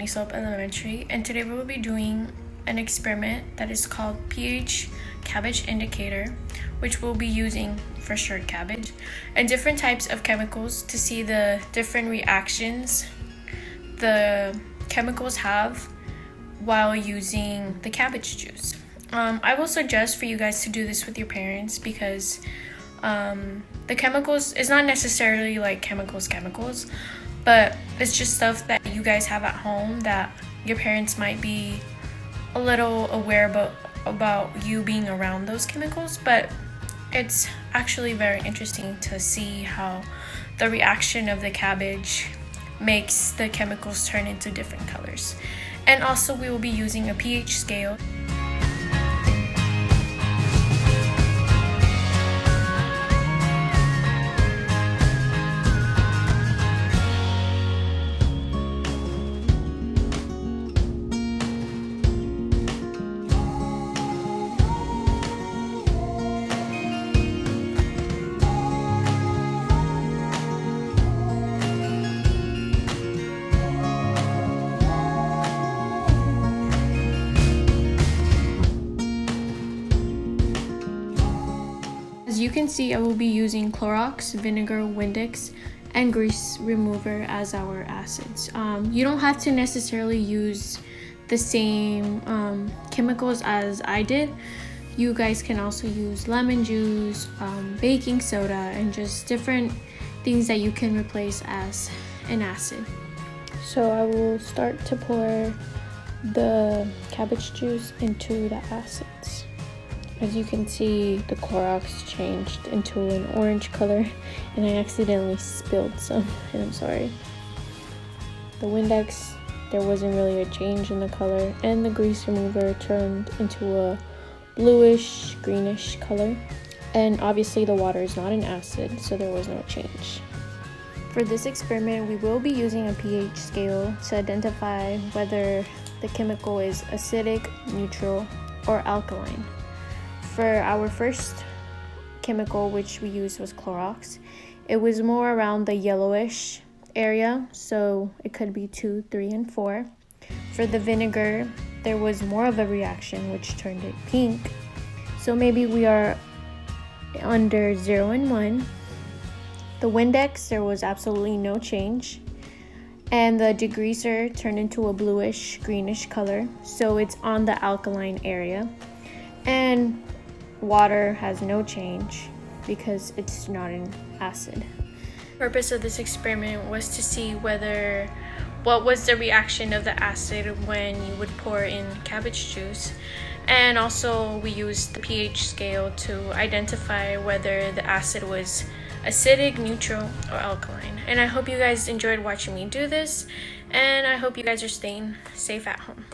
Sunny Slope Elementary, and today we will be doing an experiment that is called pH cabbage indicator, which we'll be using for short cabbage and different types of chemicals to see the different reactions the chemicals have while using the cabbage juice. I will suggest for you guys to do this with your parents because the chemicals is not necessarily like chemicals, but it's just stuff that you guys have at home that your parents might be a little aware about you being around those chemicals, but it's actually very interesting to see how the reaction of the cabbage makes the chemicals turn into different colors. And also we will be using a pH scale. As you can see, I will be using Clorox, vinegar, Windex, and grease remover as our acids. You don't have to necessarily use the same chemicals as I did. You guys can also use lemon juice, baking soda, and just different things that you can replace as an acid. So I will start to pour the cabbage juice into the acids. As you can see, the Clorox changed into an orange color and I accidentally spilled some, and I'm sorry. The Windex, there wasn't really a change in the color, and the grease remover turned into a bluish, greenish color. And obviously the water is not an acid, so there was no change. For this experiment, we will be using a pH scale to identify whether the chemical is acidic, neutral, or alkaline. For our first chemical, which we used was Clorox, it was more around the yellowish area, so it could be 2, 3, and 4. For the vinegar, there was more of a reaction, which turned it pink, so maybe we are under 0 and 1. The Windex, there was absolutely no change, and the degreaser turned into a bluish, greenish color, so it's on the alkaline area. And water has no change because it's not an acid. The purpose of this experiment was to see what was the reaction of the acid when you would pour in cabbage juice, and also we used the pH scale to identify whether the acid was acidic, neutral, or alkaline. And I hope you guys enjoyed watching me do this, and I hope you guys are staying safe at home.